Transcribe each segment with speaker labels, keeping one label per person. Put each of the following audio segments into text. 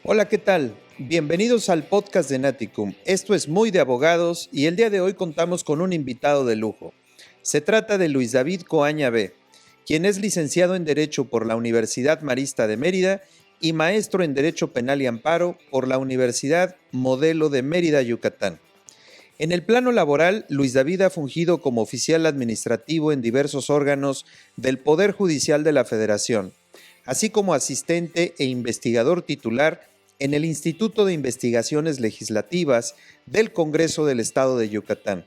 Speaker 1: Hola, ¿qué tal? Bienvenidos al podcast de Naticum. Esto es Muy de Abogados y el día de hoy contamos con un invitado de lujo. Se trata de Luis David Coaña B., quien es licenciado en Derecho por la Universidad Marista de Mérida y maestro en Derecho Penal y Amparo por la Universidad Modelo de Mérida, Yucatán. En el plano laboral, Luis David ha fungido como oficial administrativo en diversos órganos del Poder Judicial de la Federación, así como asistente e investigador titular en el Instituto de Investigaciones Legislativas del Congreso del Estado de Yucatán.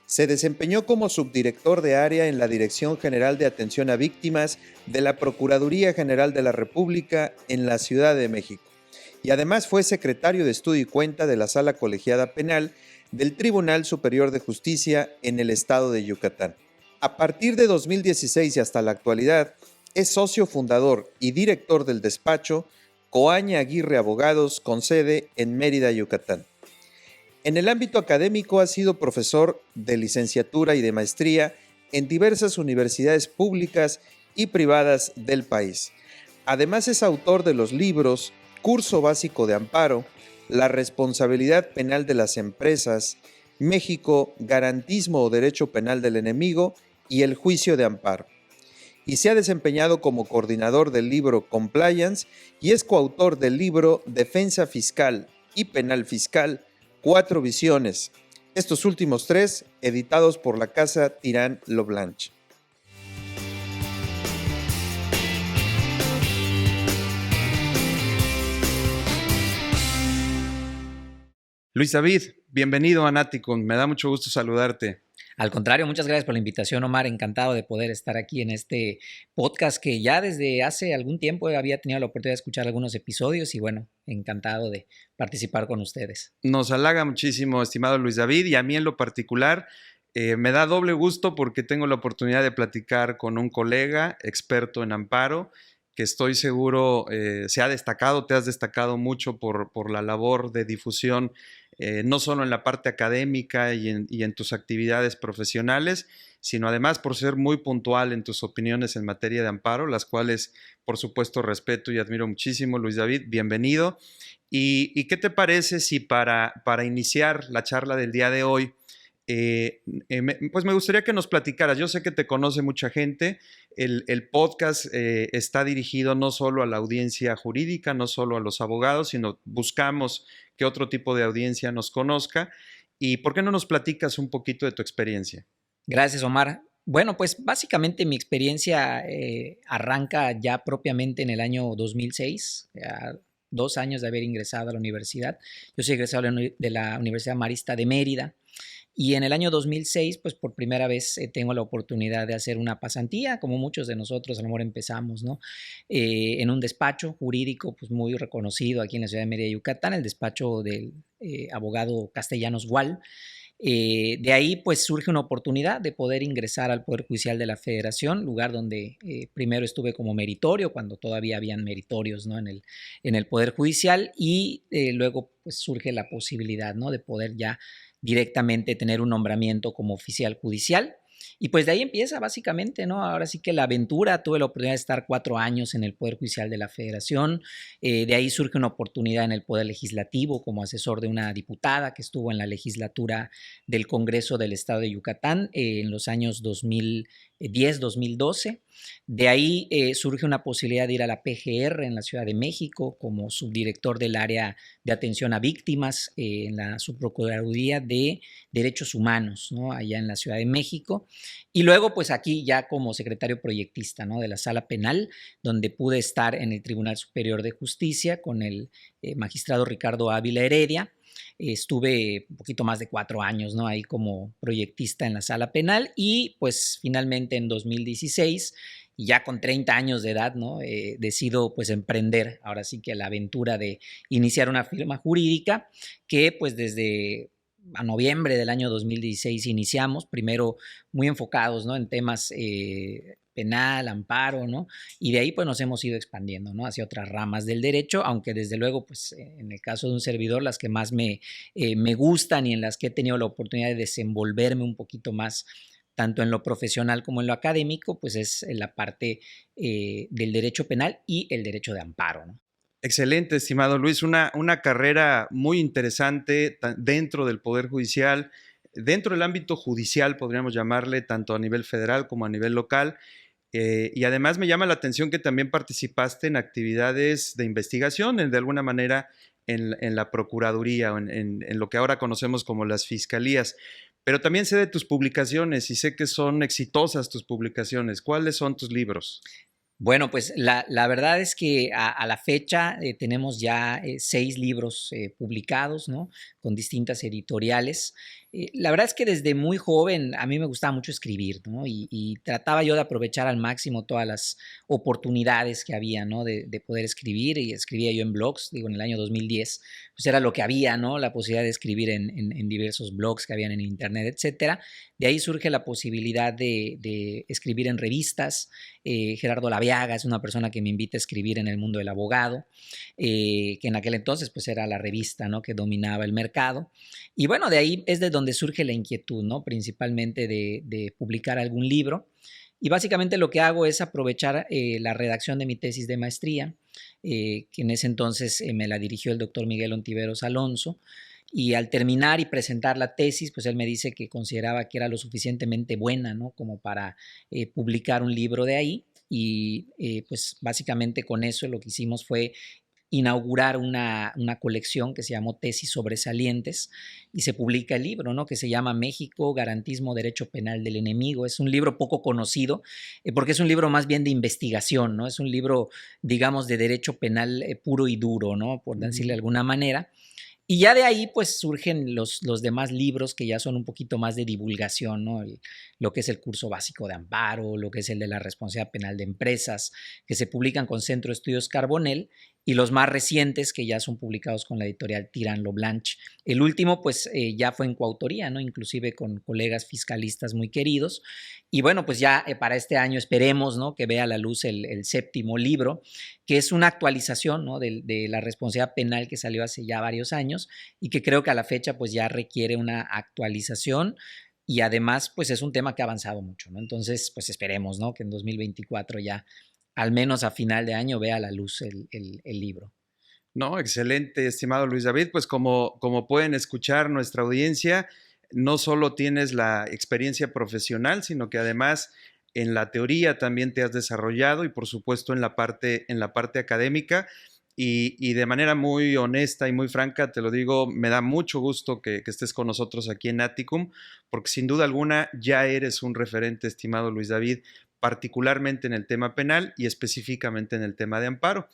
Speaker 1: Se desempeñó como subdirector de área en la Dirección General de Atención a Víctimas de la Procuraduría General de la República en la Ciudad de México. Y además fue secretario de Estudio y Cuenta de la Sala Colegiada Penal del Tribunal Superior de Justicia en el Estado de Yucatán. A partir de 2016 y hasta la actualidad, es socio fundador y director del despacho Coaña Aguirre Abogados con sede en Mérida, Yucatán. En el ámbito académico ha sido profesor de licenciatura y de maestría en diversas universidades públicas y privadas del país. Además es autor de los libros Curso Básico de Amparo, La Responsabilidad Penal de las Empresas, México, Garantismo o Derecho Penal del Enemigo y El Juicio de Amparo. Y se ha desempeñado como coordinador del libro Compliance y es coautor del libro Defensa Fiscal y Penal Fiscal, 4 visiones. Estos últimos 3 editados por la Casa Tirán Loblanche. Luis David, bienvenido a Naticum. Me da mucho gusto saludarte.
Speaker 2: Al contrario, muchas gracias por la invitación, Omar. Encantado de poder estar aquí en este podcast que ya desde hace algún tiempo había tenido la oportunidad de escuchar algunos episodios y bueno, encantado de participar con ustedes.
Speaker 1: Nos halaga muchísimo, estimado Luis David, y a mí en lo particular me da doble gusto porque tengo la oportunidad de platicar con un colega experto en amparo que estoy seguro se ha destacado, te has destacado mucho por la labor de difusión, no solo en la parte académica y en tus actividades profesionales, sino además por ser muy puntual en tus opiniones en materia de amparo, las cuales por supuesto respeto y admiro muchísimo. Luis David, bienvenido. ¿Y qué te parece si para iniciar la charla del día de hoy, pues me gustaría que nos platicaras? Yo sé que te conoce mucha gente. El podcast está dirigido no solo a la audiencia jurídica, no solo a los abogados, sino buscamos que otro tipo de audiencia nos conozca. ¿Y por qué no nos platicas un poquito de tu experiencia?
Speaker 2: Gracias, Omar. Bueno, pues básicamente mi experiencia arranca ya propiamente en el año 2006, 2 años de haber ingresado a la universidad. Yo soy egresado de la Universidad Marista de Mérida. Y en el año 2006, pues por primera vez tengo la oportunidad de hacer una pasantía, como muchos de nosotros a lo mejor empezamos, ¿no? En un despacho jurídico pues muy reconocido aquí en la ciudad de Mérida, Yucatán, el despacho del abogado Castellanos Gual. De ahí pues surge una oportunidad de poder ingresar al Poder Judicial de la Federación, lugar donde primero estuve como meritorio, cuando todavía habían meritorios, ¿no? en el Poder Judicial, y luego pues surge la posibilidad, ¿no? De poder ya directamente tener un nombramiento como oficial judicial. Y pues de ahí empieza básicamente, ¿no? Ahora sí que la aventura. Tuve la oportunidad de estar 4 años en el Poder Judicial de la Federación. De ahí surge una oportunidad en el Poder Legislativo como asesor de una diputada que estuvo en la legislatura del Congreso del Estado de Yucatán en los años 2010-2012. De ahí surge una posibilidad de ir a la PGR en la Ciudad de México como subdirector del área de atención a víctimas en la Subprocuraduría de Derechos Humanos, ¿no? Allá en la Ciudad de México. Y luego, pues aquí ya como secretario proyectista, ¿no? De la Sala Penal, donde pude estar en el Tribunal Superior de Justicia con el magistrado Ricardo Ávila Heredia. Estuve un poquito más de 4 años, ¿no? Ahí como proyectista en la Sala Penal y pues finalmente en 2016, ya con 30 años de edad, ¿no? Decido pues emprender ahora sí que la aventura de iniciar una firma jurídica que pues desde a noviembre del año 2016 iniciamos, primero muy enfocados, ¿no? En temas penal, amparo, ¿no? Y de ahí pues nos hemos ido expandiendo, ¿no? Hacia otras ramas del derecho, aunque desde luego pues en el caso de un servidor las que más me gustan y en las que he tenido la oportunidad de desenvolverme un poquito más tanto en lo profesional como en lo académico, pues es la parte del derecho penal y el derecho de amparo, ¿no?
Speaker 1: Excelente, estimado Luis. Una carrera muy interesante dentro del Poder Judicial, dentro del ámbito judicial, podríamos llamarle, tanto a nivel federal como a nivel local. Y además me llama la atención que también participaste en actividades de investigación, de alguna manera en la Procuraduría o en lo que ahora conocemos como las fiscalías. Pero también sé de tus publicaciones y sé que son exitosas tus publicaciones. ¿Cuáles son tus libros?
Speaker 2: Bueno, pues la verdad es que a la fecha tenemos ya 6 libros publicados, ¿no? Con distintas editoriales. La verdad es que desde muy joven a mí me gustaba mucho escribir, ¿no? Y trataba yo de aprovechar al máximo todas las oportunidades que había, ¿no? De poder escribir, y escribía yo en blogs, digo, en el año 2010, pues era lo que había, ¿no? La posibilidad de escribir en diversos blogs que habían en internet, etcétera. De ahí surge la posibilidad de escribir en revistas. Gerardo Laviaga es una persona que me invita a escribir en el mundo del abogado, que en aquel entonces pues era la revista, ¿no? Que dominaba el mercado. Y bueno, de ahí es de donde surge la inquietud, ¿no? Principalmente de publicar algún libro. Y básicamente lo que hago es aprovechar la redacción de mi tesis de maestría, que en ese entonces me la dirigió el doctor Miguel Ontiveros Alonso. Y al terminar y presentar la tesis, pues él me dice que consideraba que era lo suficientemente buena, ¿no? Como para publicar un libro de ahí. Y pues básicamente con eso lo que hicimos fue inaugurar una colección que se llamó Tesis Sobresalientes, y se publica el libro, ¿no? Que se llama México, Garantismo, Derecho Penal del Enemigo. Es un libro poco conocido porque es un libro más bien de investigación, ¿no? Es un libro, digamos, de derecho penal puro y duro, ¿no? Por decirle de alguna manera. Y ya de ahí pues surgen los demás libros que ya son un poquito más de divulgación, ¿no? Lo que es el curso básico de amparo, lo que es el de la responsabilidad penal de empresas, que se publican con Centro de Estudios Carbonell, y los más recientes que ya son publicados con la editorial Tirán Lo Blanche. El último pues ya fue en coautoría, ¿no? Inclusive con colegas fiscalistas muy queridos. Y bueno, pues ya para este año esperemos, ¿no? Que vea la luz el séptimo libro, que es una actualización, ¿no? de la responsabilidad penal que salió hace ya varios años, y que creo que a la fecha pues ya requiere una actualización, y además pues es un tema que ha avanzado mucho, ¿no? Entonces pues esperemos, ¿no? Que en 2024 ya al menos a final de año vea la luz el libro.
Speaker 1: No, excelente, estimado Luis David. Pues como pueden escuchar nuestra audiencia, no solo tienes la experiencia profesional, sino que además en la teoría también te has desarrollado y por supuesto en la parte académica. Y de manera muy honesta y muy franca, te lo digo, me da mucho gusto que estés con nosotros aquí en Atticum, porque sin duda alguna ya eres un referente, estimado Luis David, particularmente en el tema penal y específicamente en el tema de amparo.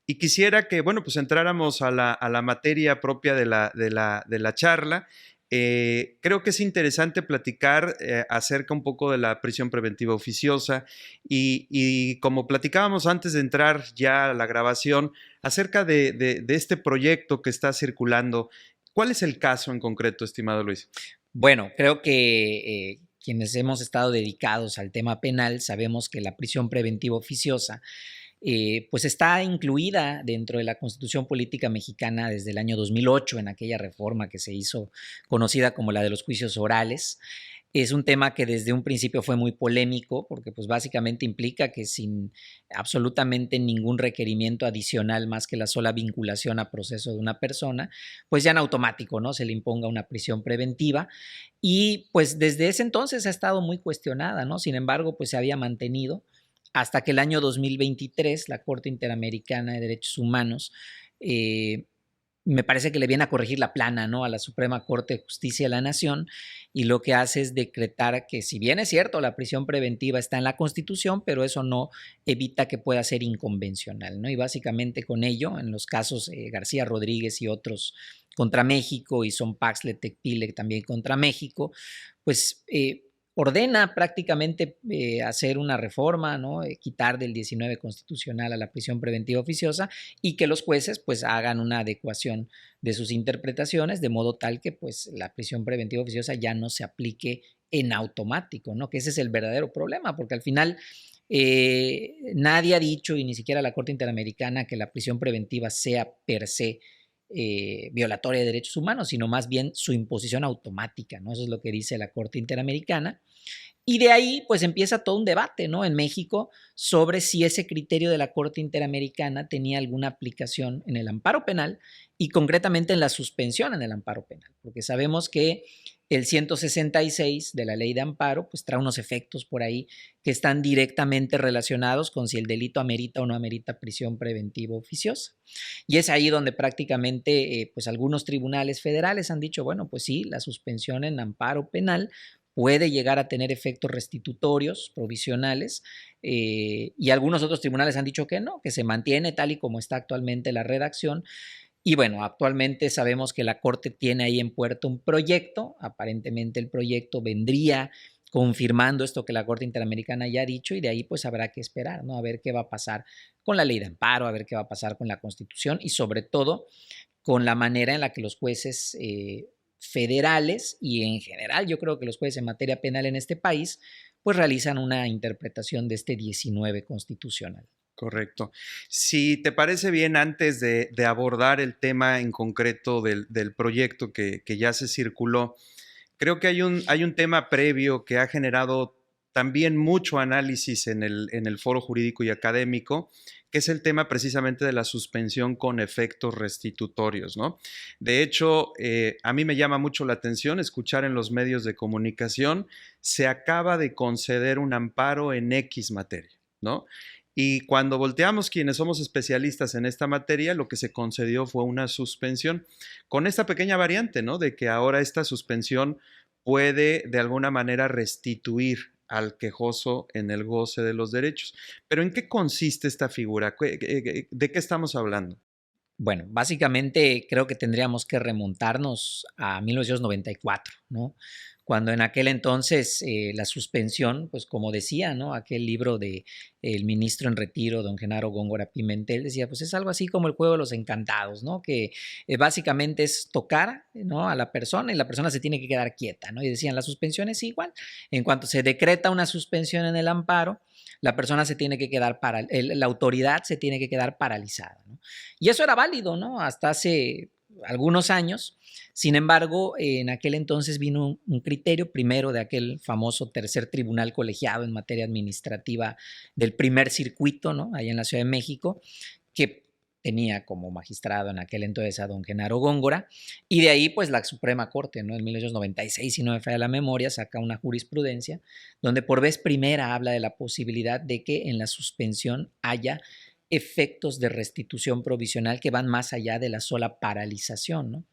Speaker 1: Y quisiera que, bueno, pues entráramos a la materia propia de la charla. Creo que es interesante platicar acerca un poco de la prisión preventiva oficiosa y como platicábamos antes de entrar ya a la grabación, acerca de este proyecto que está circulando. ¿Cuál es el caso en concreto, estimado Luis?
Speaker 2: Bueno, creo que quienes hemos estado dedicados al tema penal sabemos que la prisión preventiva oficiosa pues está incluida dentro de la Constitución Política Mexicana desde el año 2008, en aquella reforma que se hizo conocida como la de los juicios orales. Es un tema que desde un principio fue muy polémico, porque pues básicamente implica que sin absolutamente ningún requerimiento adicional más que la sola vinculación a proceso de una persona, pues ya en automático, ¿no? Se le imponga una prisión preventiva, y pues desde ese entonces ha estado muy cuestionada, ¿no? Sin embargo, pues se había mantenido hasta que el año 2023 la Corte Interamericana de Derechos Humanos me parece que le viene a corregir la plana, ¿no? A la Suprema Corte de Justicia de la Nación, y lo que hace es decretar que, si bien es cierto, la prisión preventiva está en la Constitución, pero eso no evita que pueda ser inconvencional, ¿no? Y básicamente con ello, en los casos García Rodríguez y otros contra México, y Son Paxle Tecpile también contra México, pues ordena prácticamente hacer una reforma, ¿no? Quitar del 19 constitucional a la prisión preventiva oficiosa, y que los jueces pues hagan una adecuación de sus interpretaciones de modo tal que pues la prisión preventiva oficiosa ya no se aplique en automático, ¿no? Que ese es el verdadero problema, porque al final nadie ha dicho, y ni siquiera la Corte Interamericana, que la prisión preventiva sea per se violatoria de derechos humanos, sino más bien su imposición automática, ¿no? Eso es lo que dice la Corte Interamericana. Y de ahí, pues empieza todo un debate, ¿no? En México sobre si ese criterio de la Corte Interamericana tenía alguna aplicación en el amparo penal y concretamente en la suspensión en el amparo penal, porque sabemos que el 166 de la ley de amparo, pues trae unos efectos por ahí que están directamente relacionados con si el delito amerita o no amerita prisión preventiva oficiosa. Y es ahí donde prácticamente, pues algunos tribunales federales han dicho, bueno, pues sí, la suspensión en amparo penal puede llegar a tener efectos restitutorios provisionales y algunos otros tribunales han dicho que no, que se mantiene tal y como está actualmente la redacción. Y bueno, actualmente sabemos que la Corte tiene ahí en puerto un proyecto, aparentemente el proyecto vendría confirmando esto que la Corte Interamericana ya ha dicho y de ahí pues habrá que esperar, ¿no? A ver qué va a pasar con la ley de amparo, a ver qué va a pasar con la Constitución y sobre todo con la manera en la que los jueces federales y en general yo creo que los jueces en materia penal en este país pues realizan una interpretación de este 19 constitucional.
Speaker 1: Correcto. Si te parece bien, antes de abordar el tema en concreto del proyecto que ya se circuló, creo que hay un tema previo que ha generado también mucho análisis en el foro jurídico y académico, que es el tema precisamente de la suspensión con efectos restitutorios, ¿no? De hecho, a mí me llama mucho la atención escuchar en los medios de comunicación, se acaba de conceder un amparo en X materia, ¿no? Y cuando volteamos quienes somos especialistas en esta materia, lo que se concedió fue una suspensión, con esta pequeña variante, ¿no? De que ahora esta suspensión puede de alguna manera restituir al quejoso en el goce de los derechos. Pero ¿en qué consiste esta figura? ¿De qué estamos hablando?
Speaker 2: Bueno, básicamente creo que tendríamos que remontarnos a 1994, ¿no? Cuando en aquel entonces la suspensión, pues como decía, ¿no? Aquel libro de el ministro en retiro, don Genaro Góngora Pimentel, decía, pues es algo así como el juego de los encantados, ¿no? Que básicamente es tocar, ¿no? A la persona y la persona se tiene que quedar quieta, ¿no? Y decían, la suspensión es igual. En cuanto se decreta una suspensión en el amparo, la persona se tiene que quedar, la autoridad se tiene que quedar paralizada, ¿no? Y eso era válido, ¿no? Hasta hace algunos años. Sin embargo, en aquel entonces vino un criterio primero de aquel famoso tercer tribunal colegiado en materia administrativa del primer circuito, ¿no? Allá en la Ciudad de México, que tenía como magistrado en aquel entonces a don Genaro Góngora, y de ahí pues la Suprema Corte, ¿no? En 1996, si no me falla la memoria, saca una jurisprudencia donde por vez primera habla de la posibilidad de que en la suspensión haya efectos de restitución provisional que van más allá de la sola paralización, ¿no?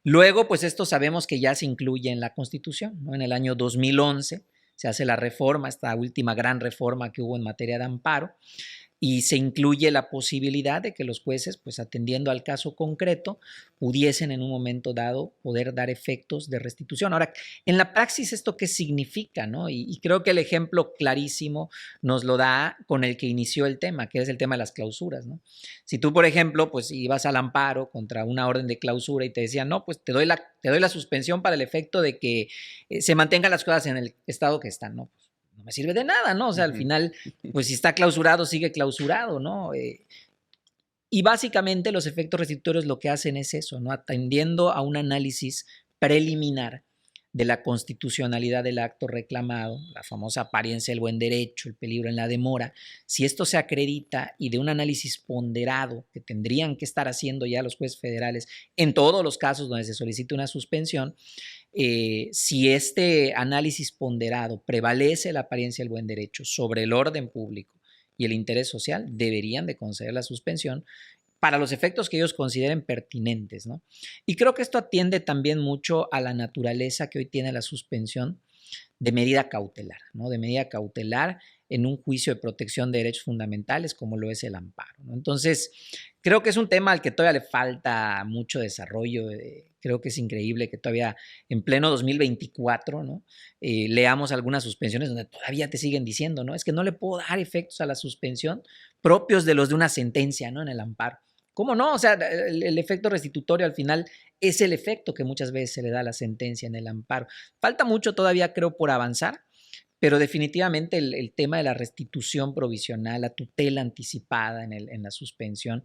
Speaker 2: Luego, pues esto sabemos que ya se incluye en la Constitución, ¿no? En el año 2011 se hace la reforma, esta última gran reforma que hubo en materia de amparo, y se incluye la posibilidad de que los jueces, pues atendiendo al caso concreto, pudiesen en un momento dado poder dar efectos de restitución. Ahora, en la praxis, ¿esto qué significa? ¿No? Y creo que el ejemplo clarísimo nos lo da con el que inició el tema, que es el tema de las clausuras, ¿no? Si tú, por ejemplo, pues ibas al amparo contra una orden de clausura y te decían, no, pues te doy la suspensión para el efecto de que se mantengan las cosas en el estado que están, ¿no? No me sirve de nada, ¿no? O sea, al final, pues si está clausurado, sigue clausurado, ¿no? Y básicamente los efectos restitutorios lo que hacen es eso, ¿no? Atendiendo a un análisis preliminar de la constitucionalidad del acto reclamado, la famosa apariencia del buen derecho, el peligro en la demora, si esto se acredita y de un análisis ponderado que tendrían que estar haciendo ya los jueces federales en todos los casos donde se solicite una suspensión, si este análisis ponderado prevalece la apariencia del buen derecho sobre el orden público y el interés social, deberían de conceder la suspensión para los efectos que ellos consideren pertinentes, ¿no? Y creo que esto atiende también mucho a la naturaleza que hoy tiene la suspensión de medida cautelar, ¿no? De medida cautelar en un juicio de protección de derechos fundamentales como lo es el amparo, ¿no? Entonces, creo que es un tema al que todavía le falta mucho desarrollo. Creo que es increíble que todavía en pleno 2024, ¿no? Leamos algunas suspensiones donde todavía te siguen diciendo, ¿no? Es que no le puedo dar efectos a la suspensión propios de los de una sentencia, ¿no? En el amparo. ¿Cómo no? O sea, el efecto restitutorio al final es el efecto que muchas veces se le da a la sentencia en el amparo. Falta mucho todavía, creo, por avanzar, pero definitivamente el tema de la restitución provisional, la tutela anticipada en la suspensión,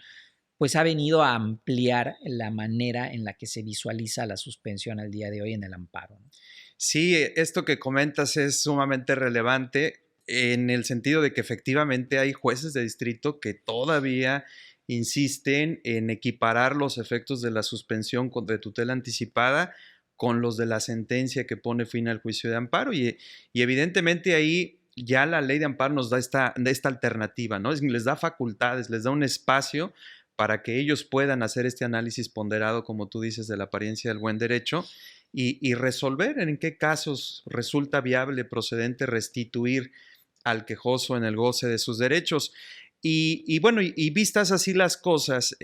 Speaker 2: pues ha venido a ampliar la manera en la que se visualiza la suspensión al día de hoy en el amparo, ¿no?
Speaker 1: Sí, esto que comentas es sumamente relevante en el sentido de que efectivamente hay jueces de distrito que todavía insisten en equiparar los efectos de la suspensión de tutela anticipada con los de la sentencia que pone fin al juicio de amparo y evidentemente ahí ya la ley de amparo nos da esta alternativa, ¿no? Les da facultades, les da un espacio para que ellos puedan hacer este análisis ponderado, como tú dices, de la apariencia del buen derecho y resolver en qué casos resulta viable, procedente restituir al quejoso en el goce de sus derechos. Bueno, vistas así las cosas,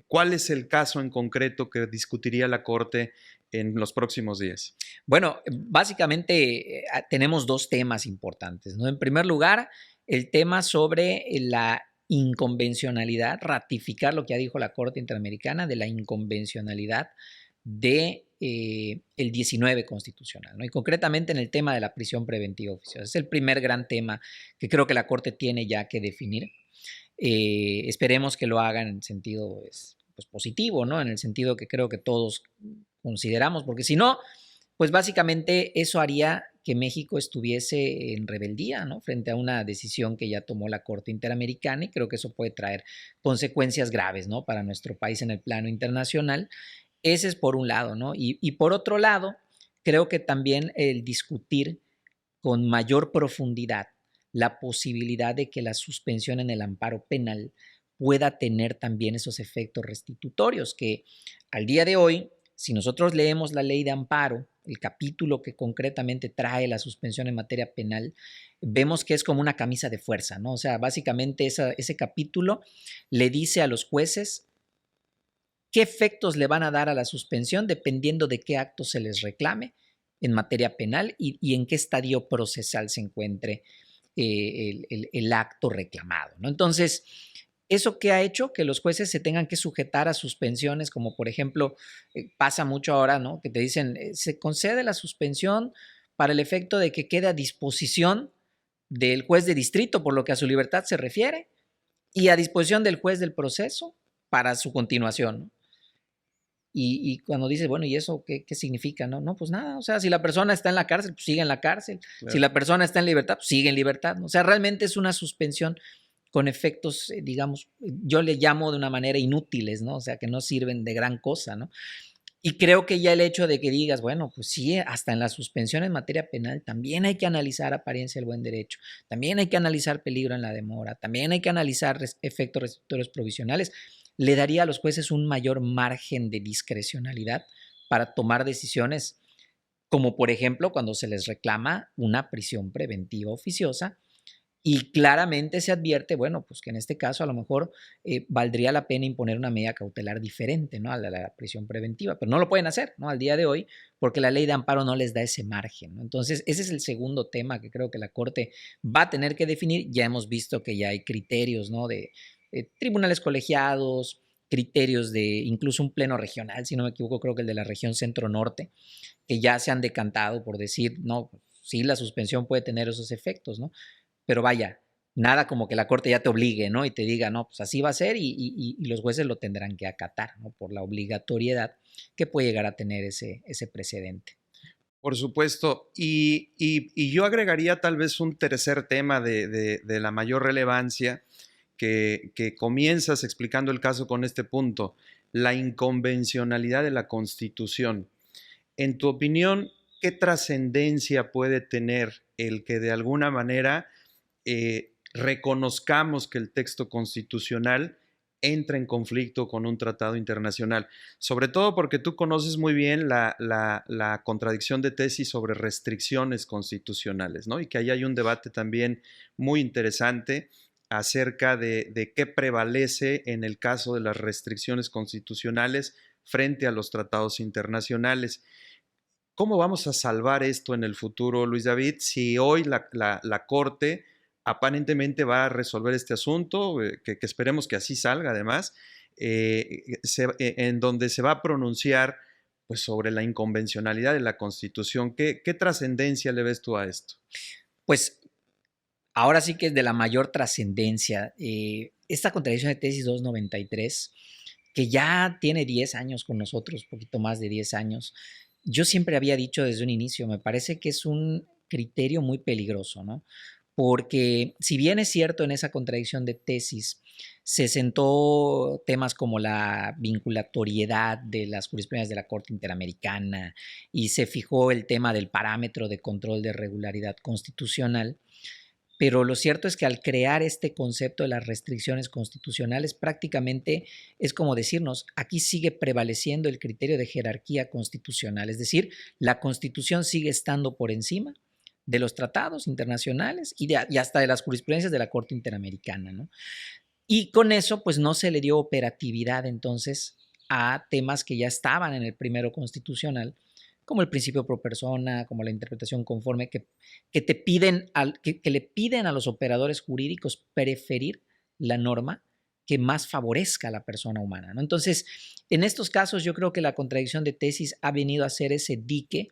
Speaker 1: ¿cuál es el caso en concreto que discutiría la Corte en los próximos días?
Speaker 2: Bueno, básicamente tenemos dos temas importantes, ¿no? En primer lugar, el tema sobre la inconvencionalidad, ratificar lo que ya dijo la Corte Interamericana de la inconvencionalidad de el 19 constitucional, ¿no? Y concretamente en el tema de la prisión preventiva oficiosa. Es el primer gran tema que creo que la Corte tiene ya que definir. Esperemos que lo hagan en sentido pues positivo, ¿no? En el sentido que creo que todos consideramos, porque si no, pues básicamente eso haría que México estuviese en rebeldía, ¿no? Frente a una decisión que ya tomó la Corte Interamericana y creo que eso puede traer consecuencias graves, ¿no? Para nuestro país en el plano internacional. Ese es por un lado, ¿no? Y por otro lado, creo que también el discutir con mayor profundidad la posibilidad de que la suspensión en el amparo penal pueda tener también esos efectos restitutorios que al día de hoy, si nosotros leemos la ley de amparo, el capítulo que concretamente trae la suspensión en materia penal, vemos que es como una camisa de fuerza, ¿no? O sea, básicamente ese capítulo le dice a los jueces qué efectos le van a dar a la suspensión dependiendo de qué acto se les reclame en materia penal y en qué estadio procesal se encuentre el acto reclamado, ¿no? Entonces, ¿eso qué ha hecho? Que los jueces se tengan que sujetar a suspensiones, como por ejemplo, pasa mucho ahora, ¿no? Que te dicen, se concede la suspensión para el efecto de que quede a disposición del juez de distrito por lo que a su libertad se refiere y a disposición del juez del proceso para su continuación, ¿no? Y cuando dices, bueno, ¿y eso qué significa? No, no, pues nada, o sea, si la persona está en la cárcel, pues sigue en la cárcel. Claro. Si la persona está en libertad, pues sigue en libertad, ¿no? O sea, realmente es una suspensión con efectos, digamos, yo le llamo de una manera inútiles, ¿no? O sea, que no sirven de gran cosa, ¿no? Y creo que ya el hecho de que digas, bueno, pues sí, hasta en la suspensión en materia penal también hay que analizar apariencia del buen derecho, también hay que analizar peligro en la demora, también hay que analizar efectos restitutorios provisionales, le daría a los jueces un mayor margen de discrecionalidad para tomar decisiones, como por ejemplo cuando se les reclama una prisión preventiva oficiosa y claramente se advierte, bueno, pues que en este caso a lo mejor valdría la pena imponer una medida cautelar diferente, ¿no? A la prisión preventiva, pero no lo pueden hacer, ¿no? Al día de hoy, porque la ley de amparo no les da ese margen, ¿no? Entonces, ese es el segundo tema que creo que la Corte va a tener que definir. Ya hemos visto que ya hay criterios, ¿no? De tribunales colegiados, criterios de incluso un pleno regional, si no me equivoco, creo que el de la región centro-norte, que ya se han decantado por decir, no, sí, la suspensión puede tener esos efectos, ¿no? Pero vaya, nada como que la Corte ya te obligue, ¿no? Y te diga, no, pues así va a ser y los jueces lo tendrán que acatar, ¿no? Por la obligatoriedad que puede llegar a tener ese precedente.
Speaker 1: Por supuesto. Y yo agregaría tal vez un tercer tema de la mayor relevancia que comienzas explicando el caso con este punto, la inconvencionalidad de la Constitución. En tu opinión, ¿qué trascendencia puede tener el que de alguna manera reconozcamos que el texto constitucional entra en conflicto con un tratado internacional? Sobre todo porque tú conoces muy bien la contradicción de tesis sobre restricciones constitucionales, ¿no? Y que ahí hay un debate también muy interesante acerca de qué prevalece en el caso de las restricciones constitucionales frente a los tratados internacionales. ¿Cómo vamos a salvar esto en el futuro, Luis David, si hoy la Corte aparentemente va a resolver este asunto, que esperemos que así salga además, en donde se va a pronunciar pues, sobre la inconvencionalidad de la Constitución? ¿Qué trascendencia le ves tú a esto?
Speaker 2: Pues ahora sí que es de la mayor trascendencia. Esta contradicción de tesis 293, que ya tiene 10 años con nosotros, poquito más de 10 años, yo siempre había dicho desde un inicio, me parece que es un criterio muy peligroso, ¿no? Porque si bien es cierto en esa contradicción de tesis, se sentó temas como la vinculatoriedad de las jurisprudencias de la Corte Interamericana y se fijó el tema del parámetro de control de regularidad constitucional, pero lo cierto es que al crear este concepto de las restricciones constitucionales, prácticamente es como decirnos, aquí sigue prevaleciendo el criterio de jerarquía constitucional, es decir, la Constitución sigue estando por encima de los tratados internacionales y hasta de las jurisprudencias de la Corte Interamericana, ¿no? Y con eso, pues no se le dio operatividad entonces a temas que ya estaban en el primero constitucional, como el principio pro persona, como la interpretación conforme, que te piden que le piden a los operadores jurídicos preferir la norma que más favorezca a la persona humana, ¿no? Entonces, en estos casos yo creo que la contradicción de tesis ha venido a ser ese dique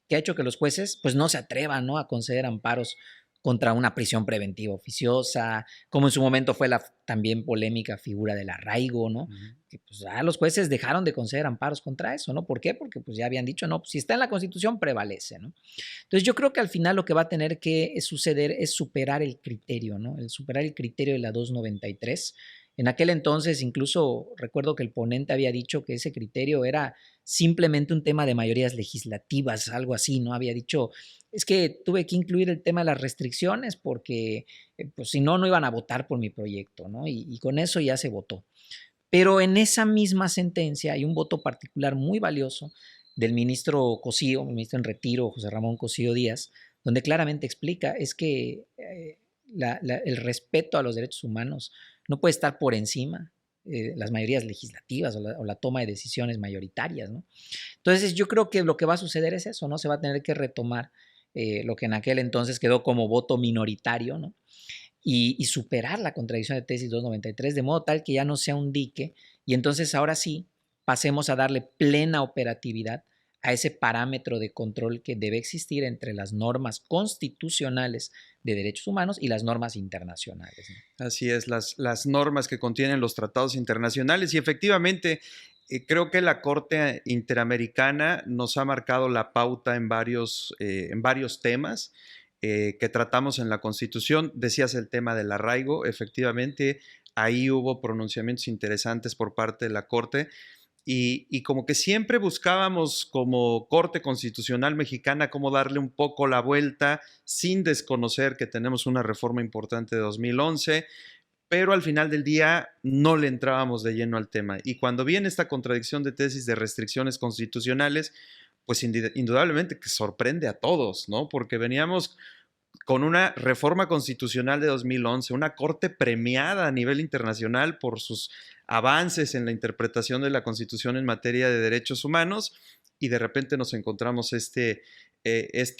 Speaker 2: que ha hecho que los jueces pues no se atrevan, ¿no?, a conceder amparos contra una prisión preventiva oficiosa, como en su momento fue la también polémica figura del arraigo, ¿no? Que pues los jueces dejaron de conceder amparos contra eso, ¿no? ¿Por qué? Porque pues ya habían dicho, no, pues, si está en la Constitución prevalece, ¿no? Entonces yo creo que al final lo que va a tener que suceder es superar el criterio, ¿no? El superar el criterio de la 293. En aquel entonces incluso recuerdo que el ponente había dicho que ese criterio era simplemente un tema de mayorías legislativas, algo así, ¿no? Había dicho, es que tuve que incluir el tema de las restricciones porque pues si no, no iban a votar por mi proyecto, ¿no? Y con eso ya se votó. Pero en esa misma sentencia hay un voto particular muy valioso del ministro Cosío, el ministro en retiro, José Ramón Cosío Díaz, donde claramente explica es que el respeto a los derechos humanos no puede estar por encima de las mayorías legislativas o la toma de decisiones mayoritarias, ¿no? Entonces yo creo que lo que va a suceder es eso, ¿no? Se va a tener que retomar lo que en aquel entonces quedó como voto minoritario, ¿no? Y superar la contradicción de tesis 293 de modo tal que ya no sea un dique y entonces ahora sí pasemos a darle plena operatividad a ese parámetro de control que debe existir entre las normas constitucionales de derechos humanos y las normas internacionales, ¿no?
Speaker 1: Así es, las normas que contienen los tratados internacionales y efectivamente creo que la Corte Interamericana nos ha marcado la pauta en varios temas que tratamos en la Constitución. Decías el tema del arraigo, efectivamente ahí hubo pronunciamientos interesantes por parte de la Corte. Y como que siempre buscábamos como Corte Constitucional Mexicana cómo darle un poco la vuelta sin desconocer que tenemos una reforma importante de 2011, pero al final del día no le entrábamos de lleno al tema. Y cuando viene esta contradicción de tesis de restricciones constitucionales, pues indudablemente que sorprende a todos, ¿no? Porque veníamos con una reforma constitucional de 2011, una corte premiada a nivel internacional por sus avances en la interpretación de la Constitución en materia de derechos humanos, y de repente nos encontramos este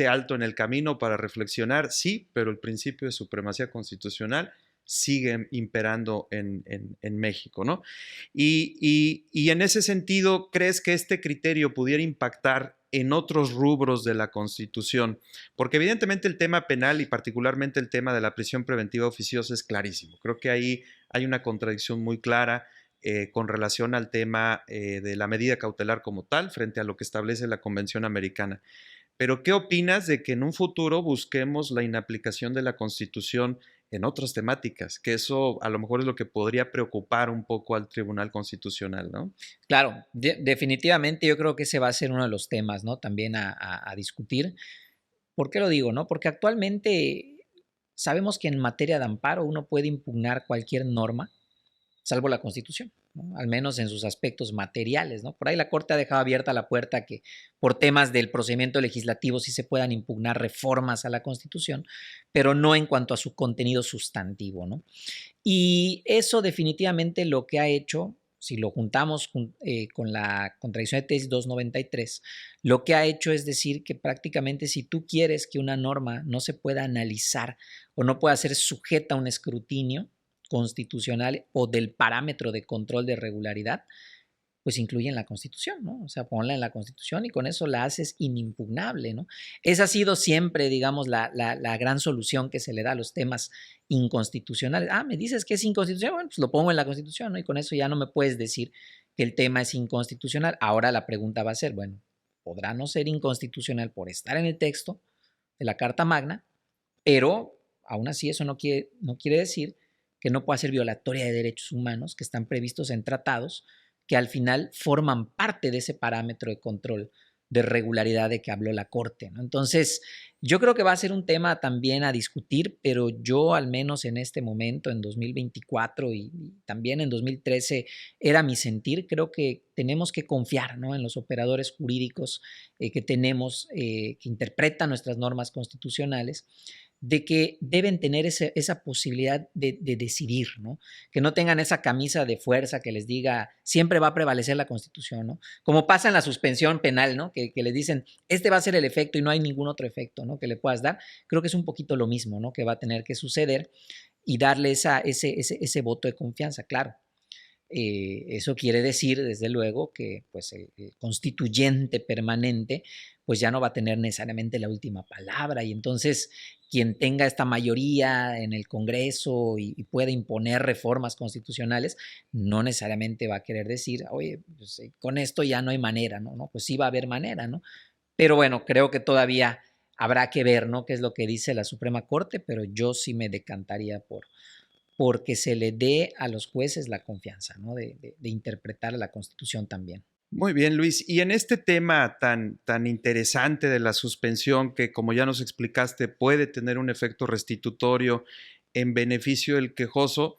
Speaker 1: alto en el camino para reflexionar, sí, pero el principio de supremacía constitucional sigue imperando en México, ¿no? Y en ese sentido, ¿crees que este criterio pudiera impactar en otros rubros de la Constitución? Porque evidentemente el tema penal y particularmente el tema de la prisión preventiva oficiosa es clarísimo. Creo que ahí hay una contradicción muy clara con relación al tema de la medida cautelar como tal frente a lo que establece la Convención Americana. Pero ¿qué opinas de que en un futuro busquemos la inaplicación de la Constitución en otras temáticas? Que eso a lo mejor es lo que podría preocupar un poco al Tribunal Constitucional, ¿no?
Speaker 2: Claro, definitivamente yo creo que ese va a ser uno de los temas, ¿no? También a discutir. ¿Por qué lo digo, no? Porque actualmente sabemos que en materia de amparo uno puede impugnar cualquier norma, salvo la Constitución, ¿no? Al menos en sus aspectos materiales, ¿no? Por ahí la Corte ha dejado abierta la puerta que por temas del procedimiento legislativo sí se puedan impugnar reformas a la Constitución, pero no en cuanto a su contenido sustantivo, ¿no? Y eso definitivamente lo que ha hecho, si lo juntamos con la contradicción de tesis 293, lo que ha hecho es decir que prácticamente si tú quieres que una norma no se pueda analizar o no pueda ser sujeta a un escrutinio constitucional o del parámetro de control de regularidad, pues incluye en la Constitución, ¿no? O sea, ponla en la Constitución y con eso la haces inimpugnable, ¿no? Esa ha sido siempre, digamos, la gran solución que se le da a los temas inconstitucionales. Ah, me dices que es inconstitucional, bueno, pues lo pongo en la Constitución, ¿no? Y con eso ya no me puedes decir que el tema es inconstitucional. Ahora la pregunta va a ser, bueno, podrá no ser inconstitucional por estar en el texto de la Carta Magna, pero aún así eso no quiere decir que no pueda ser violatoria de derechos humanos que están previstos en tratados que al final forman parte de ese parámetro de control de regularidad de que habló la Corte, ¿no? Entonces, yo creo que va a ser un tema también a discutir, pero yo al menos en este momento, en 2024 y también en 2013, era mi sentir, creo que tenemos que confiar, ¿no?, en los operadores jurídicos que tenemos, que interpretan nuestras normas constitucionales, de que deben tener esa posibilidad de decidir, ¿no? Que no tengan esa camisa de fuerza que les diga siempre va a prevalecer la Constitución, ¿no? Como pasa en la suspensión penal, ¿no? Que les dicen este va a ser el efecto y no hay ningún otro efecto, ¿no?, que le puedas dar. Creo que es un poquito lo mismo, ¿no?, que va a tener que suceder y darle ese voto de confianza, claro. Eso quiere decir, desde luego, que pues, el constituyente permanente pues ya no va a tener necesariamente la última palabra y entonces quien tenga esta mayoría en el Congreso y pueda imponer reformas constitucionales no necesariamente va a querer decir, oye, pues, con esto ya no hay manera, ¿no? Pues sí va a haber manera, ¿no? Pero bueno, creo que todavía habrá que ver, ¿no?, qué es lo que dice la Suprema Corte, pero yo sí me decantaría porque se le dé a los jueces la confianza, ¿no?, de interpretar la Constitución también.
Speaker 1: Muy bien, Luis. Y en este tema tan interesante de la suspensión, que como ya nos explicaste, puede tener un efecto restitutorio en beneficio del quejoso,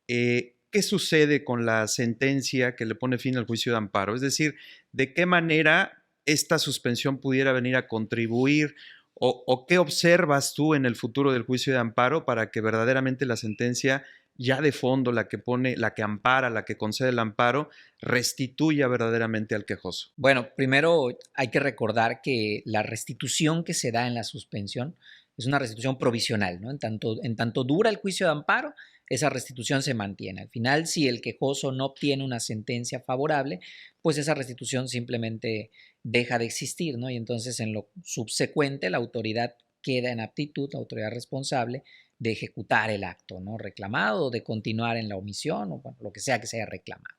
Speaker 1: ¿qué sucede con la sentencia que le pone fin al juicio de amparo? Es decir, ¿de qué manera esta suspensión pudiera venir a contribuir o qué observas tú en el futuro del juicio de amparo para que verdaderamente la sentencia ya de fondo, la que pone, la que ampara, la que concede el amparo, restituya verdaderamente al quejoso?
Speaker 2: Bueno, primero hay que recordar que la restitución que se da en la suspensión es una restitución provisional, ¿no? En tanto dura el juicio de amparo, esa restitución se mantiene. Al final, si el quejoso no obtiene una sentencia favorable, pues esa restitución simplemente deja de existir, ¿no? Y entonces en lo subsecuente la autoridad queda en aptitud, la autoridad responsable, de ejecutar el acto, ¿no?, reclamado, o de continuar en la omisión, o bueno, lo que sea que se haya reclamado.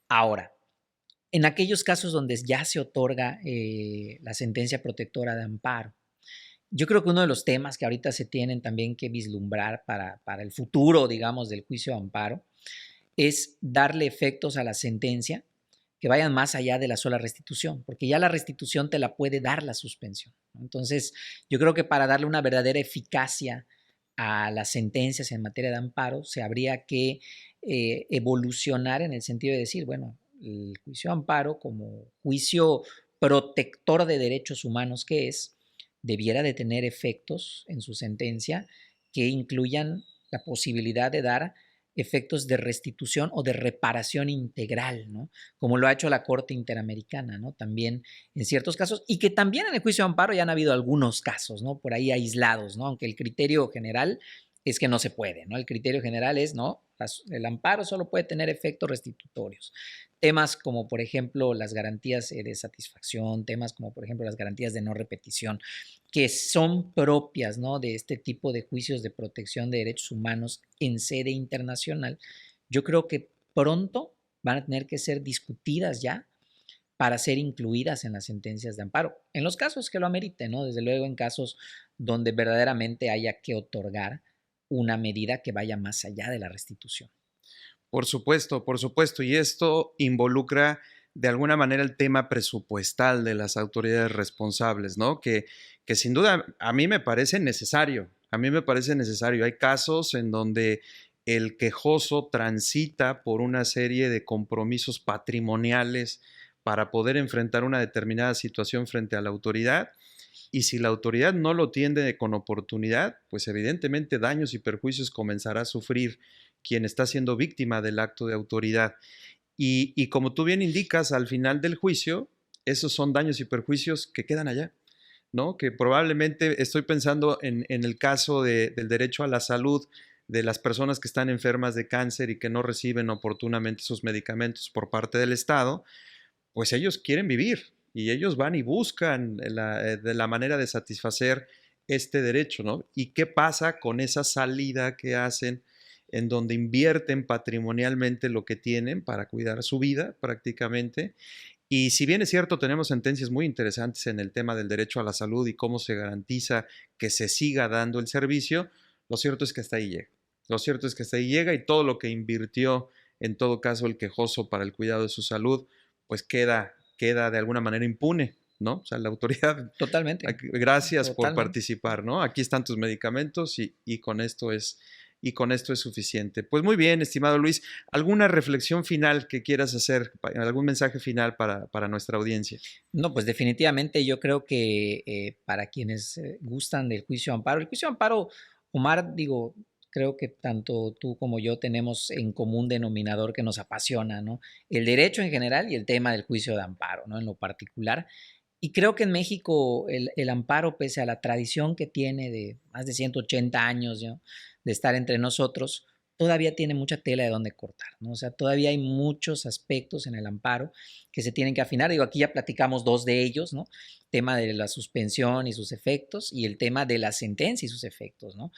Speaker 2: Ahora, en aquellos casos donde ya se otorga la sentencia protectora de amparo, yo creo que uno de los temas que ahorita se tienen también que vislumbrar para el futuro, digamos, del juicio de amparo, es darle efectos a la sentencia que vayan más allá de la sola restitución, porque ya la restitución te la puede dar la suspensión, ¿no? Entonces, yo creo que para darle una verdadera eficacia a las sentencias en materia de amparo, se habría que evolucionar en el sentido de decir, bueno, el juicio de amparo como juicio protector de derechos humanos que es, debiera de tener efectos en su sentencia que incluyan la posibilidad de dar efectos de restitución o de reparación integral, ¿no?, como lo ha hecho la Corte Interamericana, ¿no?, también en ciertos casos, y que también en el juicio de amparo ya han habido algunos casos, ¿no?, por ahí aislados, ¿no?, aunque el criterio general es que no se puede, ¿no? El criterio general es, no, el amparo solo puede tener efectos restitutorios. Temas como, por ejemplo, las garantías de satisfacción, temas como, por ejemplo, las garantías de no repetición, que son propias, ¿no?, de este tipo de juicios de protección de derechos humanos en sede internacional, yo creo que pronto van a tener que ser discutidas ya para ser incluidas en las sentencias de amparo, en los casos que lo ameriten, ¿no? Desde luego en casos donde verdaderamente haya que otorgar una medida que vaya más allá de la restitución.
Speaker 1: Por supuesto, y esto involucra de alguna manera el tema presupuestal de las autoridades responsables, ¿no? Que sin duda a mí me parece necesario, a mí me parece necesario. Hay casos en donde el quejoso transita por una serie de compromisos patrimoniales para poder enfrentar una determinada situación frente a la autoridad. Y si la autoridad no lo tiende con oportunidad, pues evidentemente daños y perjuicios comenzará a sufrir quien está siendo víctima del acto de autoridad. Y como tú bien indicas, al final del juicio, esos son daños y perjuicios que quedan allá, ¿no? Que probablemente estoy pensando en el caso del derecho a la salud de las personas que están enfermas de cáncer y que no reciben oportunamente sus medicamentos por parte del Estado, pues ellos quieren vivir y ellos van y buscan de la manera de satisfacer este derecho, ¿no? ¿Y qué pasa con esa salida que hacen en donde invierten patrimonialmente lo que tienen para cuidar su vida prácticamente. Y si bien es cierto, tenemos sentencias muy interesantes en el tema del derecho a la salud y cómo se garantiza que se siga dando el servicio, lo cierto es que hasta ahí llega. Lo cierto es que hasta ahí llega y todo lo que invirtió, en todo caso, el quejoso para el cuidado de su salud, pues queda de alguna manera impune, ¿no? O sea, la autoridad,
Speaker 2: Totalmente,
Speaker 1: gracias por
Speaker 2: totalmente.
Speaker 1: participar, ¿no? Aquí están tus medicamentos y con esto es suficiente. Pues muy bien, estimado Luis, ¿alguna reflexión final que quieras hacer, algún mensaje final para nuestra audiencia?
Speaker 2: No, pues definitivamente yo creo que para quienes gustan del juicio de amparo, el juicio de amparo, Omar, digo, creo que tanto tú como yo tenemos en común denominador que nos apasiona, ¿no? El derecho en general y el tema del juicio de amparo, ¿no? En lo particular. Y creo que en México el amparo, pese a la tradición que tiene de más de 180 años, ¿no?, de estar entre nosotros, todavía tiene mucha tela de donde cortar, ¿no? O sea, todavía hay muchos aspectos en el amparo que se tienen que afinar. Digo, aquí ya platicamos dos de ellos, ¿no? El tema de la suspensión y sus efectos y el tema de la sentencia y sus efectos, ¿no?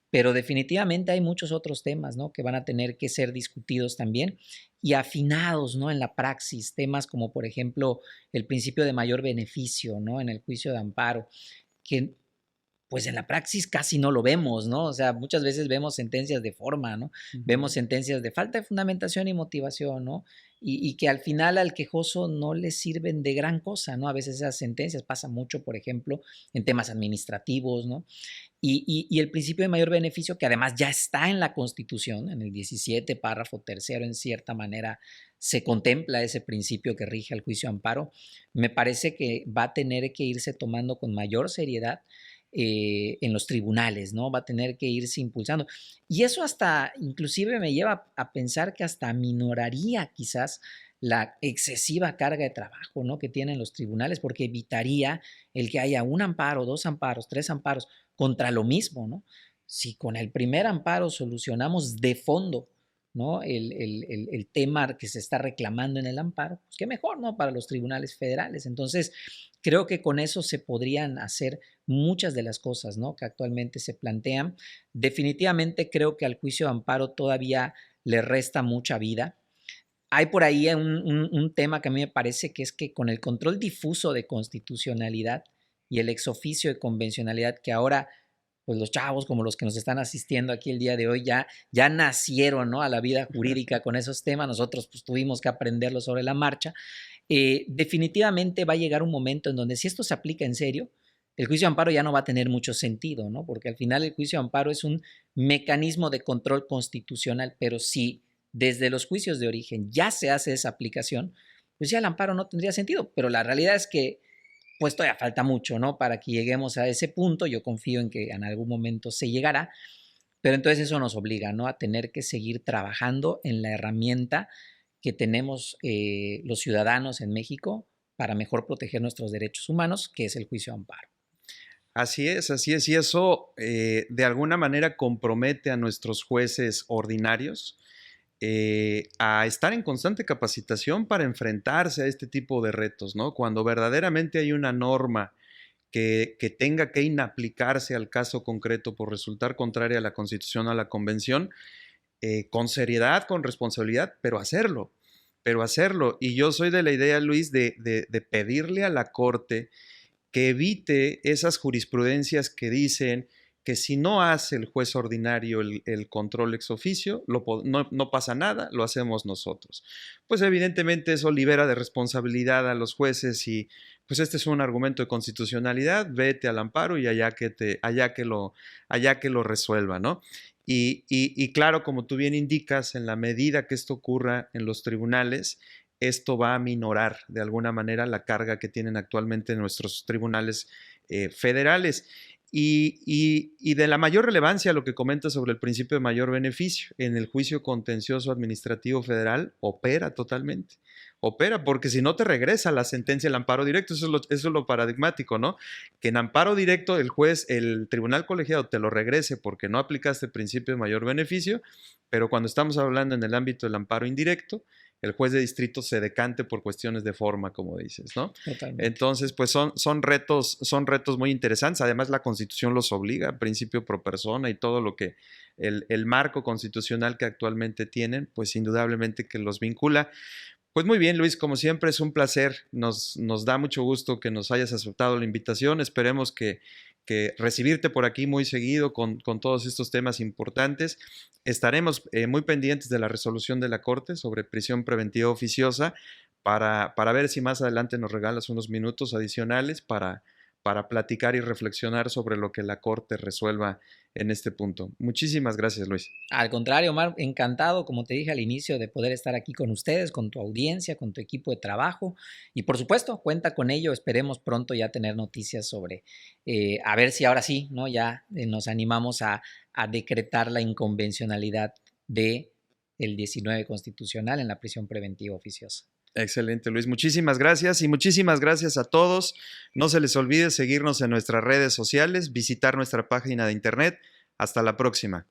Speaker 2: Pero definitivamente hay muchos otros temas, ¿no?, que van a tener que ser discutidos también y afinados, ¿no?, en la praxis, temas como por ejemplo el principio de mayor beneficio, ¿no?, en el juicio de amparo, que pues en la praxis casi no lo vemos, ¿no? O sea, muchas veces vemos sentencias de forma, ¿no? Vemos sentencias de falta de fundamentación y motivación, ¿no? Y que al final al quejoso no le sirven de gran cosa, ¿no? A veces esas sentencias pasa mucho, por ejemplo, en temas administrativos, ¿no? Y el principio de mayor beneficio, que además ya está en la Constitución, en el 17, párrafo tercero, en cierta manera se contempla ese principio que rige al juicio de amparo, me parece que va a tener que irse tomando con mayor seriedad en los tribunales, ¿no? Va a tener que irse impulsando. Y eso hasta, inclusive me lleva a pensar que hasta minoraría quizás la excesiva carga de trabajo, ¿no?, que tienen los tribunales, porque evitaría el que haya un amparo, dos amparos, tres amparos contra lo mismo, ¿no? Si con el primer amparo solucionamos de fondo, ¿no?, el tema que se está reclamando en el amparo, pues qué mejor, ¿no?, para los tribunales federales. Entonces, creo que con eso se podrían hacer muchas de las cosas, ¿no?, que actualmente se plantean. Definitivamente creo que al juicio de amparo todavía le resta mucha vida. Hay por ahí un tema que a mí me parece que es que con el control difuso de constitucionalidad y el exoficio de convencionalidad que ahora pues los chavos como los que nos están asistiendo aquí el día de hoy ya nacieron, ¿no?, a la vida jurídica con esos temas, nosotros pues tuvimos que aprenderlo sobre la marcha. Definitivamente va a llegar un momento en donde si esto se aplica en serio, el juicio de amparo ya no va a tener mucho sentido, ¿no? Porque al final el juicio de amparo es un mecanismo de control constitucional, pero si desde los juicios de origen ya se hace esa aplicación, pues ya el amparo no tendría sentido. Pero la realidad es que pues todavía falta mucho, ¿no?, para que lleguemos a ese punto. Yo confío en que en algún momento se llegará, pero entonces eso nos obliga, ¿no?, a tener que seguir trabajando en la herramienta que tenemos los ciudadanos en México para mejor proteger nuestros derechos humanos, que es el juicio de amparo.
Speaker 1: Así es, y eso de alguna manera compromete a nuestros jueces ordinarios a estar en constante capacitación para enfrentarse a este tipo de retos, ¿no? Cuando verdaderamente hay una norma que tenga que inaplicarse al caso concreto por resultar contraria a la Constitución o a la Convención, con seriedad, con responsabilidad, pero hacerlo. Y yo soy de la idea, Luis, de pedirle a la Corte que evite esas jurisprudencias que dicen que si no hace el juez ordinario el control ex oficio, no pasa nada, lo hacemos nosotros. Pues evidentemente eso libera de responsabilidad a los jueces y pues este es un argumento de constitucionalidad, vete al amparo y allá que lo resuelva, ¿no? Y claro, como tú bien indicas, en la medida que esto ocurra en los tribunales, esto va a minorar de alguna manera la carga que tienen actualmente nuestros tribunales federales. Y de la mayor relevancia lo que comenta sobre el principio de mayor beneficio en el juicio contencioso administrativo federal opera totalmente. Opera porque si no te regresa la sentencia del amparo directo, eso es lo paradigmático, ¿no? Que en amparo directo el juez, el tribunal colegiado te lo regrese porque no aplicaste el principio de mayor beneficio, pero cuando estamos hablando en el ámbito del amparo indirecto, el juez de distrito se decante por cuestiones de forma, como dices, ¿no?
Speaker 2: Totalmente.
Speaker 1: Entonces, pues son retos muy interesantes. Además, la Constitución los obliga, principio pro persona y todo lo que el marco constitucional que actualmente tienen, pues indudablemente que los vincula. Pues muy bien, Luis, como siempre es un placer. Nos da mucho gusto que nos hayas aceptado la invitación. Esperemos que recibirte por aquí muy seguido con todos estos temas importantes. Estaremos muy pendientes de la resolución de la Corte sobre prisión preventiva oficiosa para ver si más adelante nos regalas unos minutos adicionales para platicar y reflexionar sobre lo que la Corte resuelva en este punto. Muchísimas gracias, Luis.
Speaker 2: Al contrario, Omar, encantado, como te dije al inicio, de poder estar aquí con ustedes, con tu audiencia, con tu equipo de trabajo. Y por supuesto, cuenta con ello. Esperemos pronto ya tener noticias sobre, a ver si ahora sí, ¿no? Ya nos animamos a decretar la inconvencionalidad de el 19 constitucional en la prisión preventiva oficiosa.
Speaker 1: Excelente, Luis. Muchísimas gracias y muchísimas gracias a todos. No se les olvide seguirnos en nuestras redes sociales, visitar nuestra página de internet. Hasta la próxima.